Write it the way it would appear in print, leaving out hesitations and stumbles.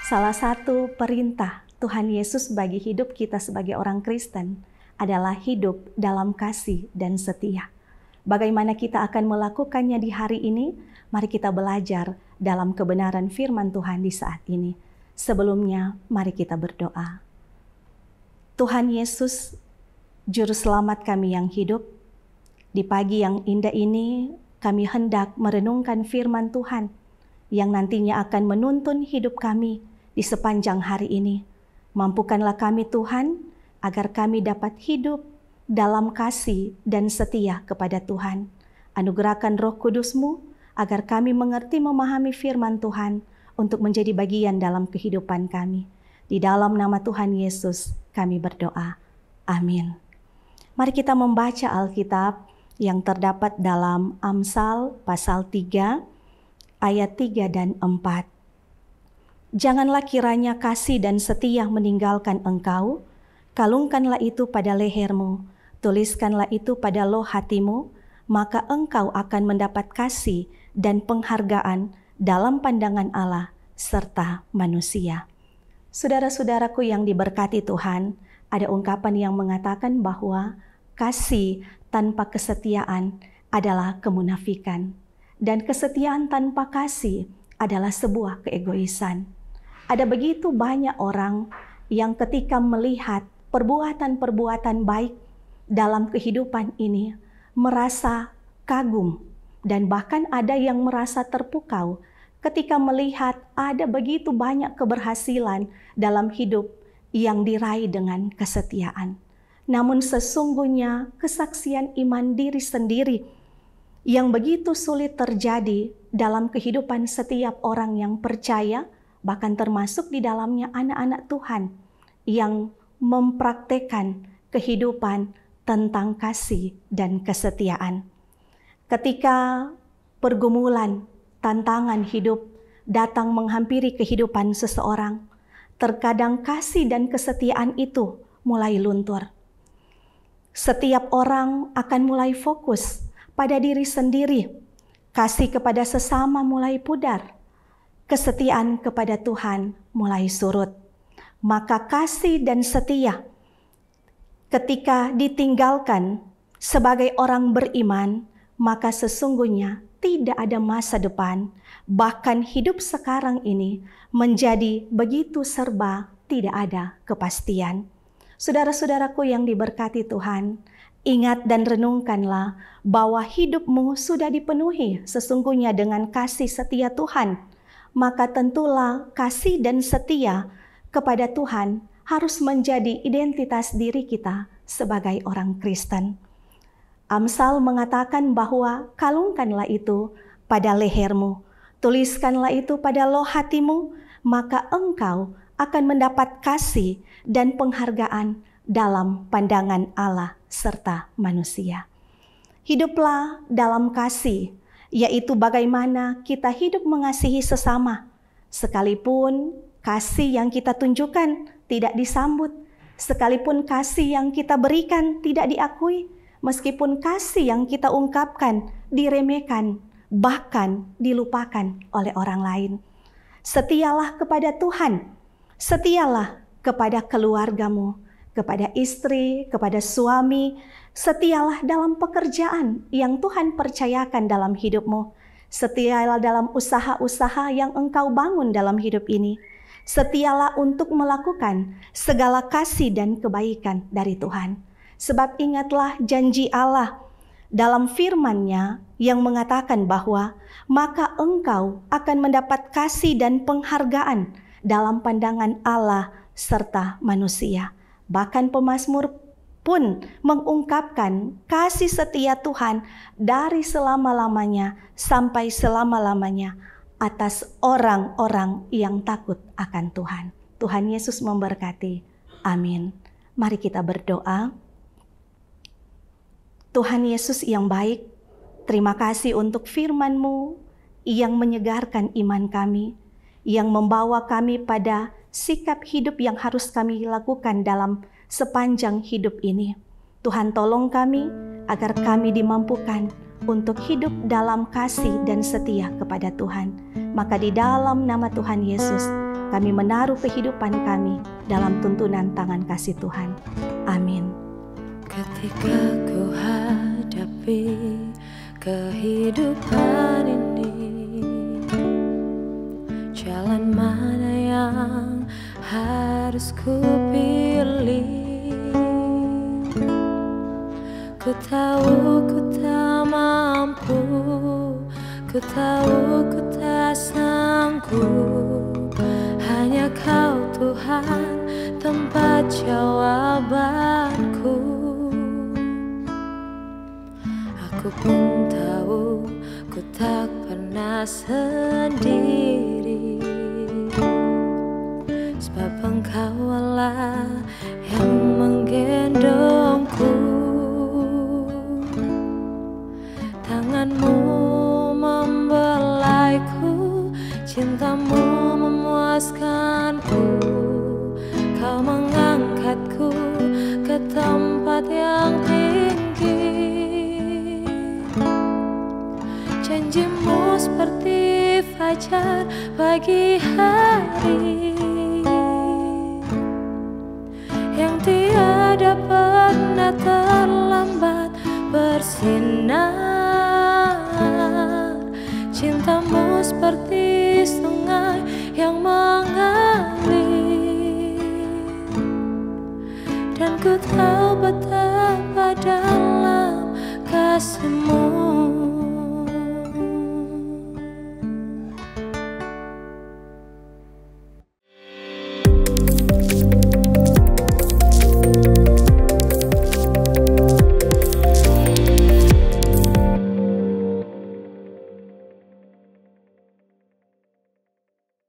Salah satu perintah Tuhan Yesus bagi hidup kita sebagai orang Kristen adalah hidup dalam kasih dan setia. Bagaimana kita akan melakukannya di hari ini? Mari kita belajar dalam kebenaran firman Tuhan di saat ini. Sebelumnya, mari kita berdoa. Tuhan Yesus, Juru Selamat kami yang hidup, di pagi yang indah ini kami hendak merenungkan firman Tuhan yang nantinya akan menuntun hidup kami di sepanjang hari ini. Mampukanlah kami Tuhan agar kami dapat hidup dalam kasih dan setia kepada Tuhan. Anugerahkan Roh Kudus-Mu agar kami mengerti memahami firman Tuhan untuk menjadi bagian dalam kehidupan kami. Di dalam nama Tuhan Yesus kami berdoa. Amin. Mari kita membaca Alkitab yang terdapat dalam Amsal pasal 3 ayat 3 dan 4. Janganlah kiranya kasih dan setia meninggalkan engkau, kalungkanlah itu pada lehermu, tuliskanlah itu pada loh hatimu, maka engkau akan mendapat kasih dan penghargaan dalam pandangan Allah serta manusia. Saudara-saudaraku yang diberkati Tuhan, ada ungkapan yang mengatakan bahwa kasih tanpa kesetiaan adalah kemunafikan, dan kesetiaan tanpa kasih adalah sebuah keegoisan. Ada begitu banyak orang yang ketika melihat perbuatan-perbuatan baik dalam kehidupan ini merasa kagum, dan bahkan ada yang merasa terpukau ketika melihat ada begitu banyak keberhasilan dalam hidup yang diraih dengan kesetiaan. Namun sesungguhnya kesaksian iman diri sendiri yang begitu sulit terjadi dalam kehidupan setiap orang yang percaya, bahkan termasuk di dalamnya anak-anak Tuhan yang mempraktekkan kehidupan tentang kasih dan kesetiaan. Ketika pergumulan, tantangan hidup datang menghampiri kehidupan seseorang, terkadang kasih dan kesetiaan itu mulai luntur. Setiap orang akan mulai fokus pada diri sendiri, kasih kepada sesama mulai pudar, kesetiaan kepada Tuhan mulai surut. Maka kasih dan setia ketika ditinggalkan sebagai orang beriman, maka sesungguhnya tidak ada masa depan, bahkan hidup sekarang ini menjadi begitu serba tidak ada kepastian. Saudara-saudaraku yang diberkati Tuhan, ingat dan renungkanlah bahwa hidupmu sudah dipenuhi sesungguhnya dengan kasih setia Tuhan. Maka tentulah kasih dan setia kepada Tuhan harus menjadi identitas diri kita sebagai orang Kristen. Amsal mengatakan bahwa kalungkanlah itu pada lehermu, tuliskanlah itu pada loh hatimu, maka engkau akan mendapat kasih dan penghargaan dalam pandangan Allah serta manusia. Hiduplah dalam kasih, yaitu bagaimana kita hidup mengasihi sesama, sekalipun kasih yang kita tunjukkan tidak disambut, sekalipun kasih yang kita berikan tidak diakui, meskipun kasih yang kita ungkapkan diremehkan, bahkan dilupakan oleh orang lain. Setialah kepada Tuhan, setialah kepada keluargamu, kepada istri, kepada suami, setialah dalam pekerjaan yang Tuhan percayakan dalam hidupmu. Setialah dalam usaha-usaha yang engkau bangun dalam hidup ini. Setialah untuk melakukan segala kasih dan kebaikan dari Tuhan. Sebab ingatlah janji Allah dalam firman-Nya yang mengatakan bahwa maka engkau akan mendapat kasih dan penghargaan dalam pandangan Allah serta manusia. Bahkan pemazmur pun mengungkapkan kasih setia Tuhan dari selama-lamanya sampai selama-lamanya atas orang-orang yang takut akan Tuhan. Tuhan Yesus memberkati. Amin. Mari kita berdoa. Tuhan Yesus yang baik, terima kasih untuk firman-Mu yang menyegarkan iman kami, yang membawa kami pada sikap hidup yang harus kami lakukan dalam sepanjang hidup ini. Tuhan tolong kami agar kami dimampukan untuk hidup dalam kasih dan setia kepada Tuhan. Maka di dalam nama Tuhan Yesus Kami menaruh kehidupan kami dalam tuntunan tangan kasih Tuhan. Amin. Ketika ku hadapi kehidupan ini, jalan mana yang harus ku pilih? Ku tahu ku tak mampu, ku tahu ku tak sanggup. Hanya Kau Tuhan tempat jawabanku. Aku pun tahu ku tak pernah sendiri, sebab Engkau Allah yang menggendongku. Tangan-Mu membelaiku, cinta-Mu memuaskanku. Kau mengangkatku ke tempat yang tinggi. Janji-Mu seperti fajar pagi hari, yang tiada pernah terlambat bersinar.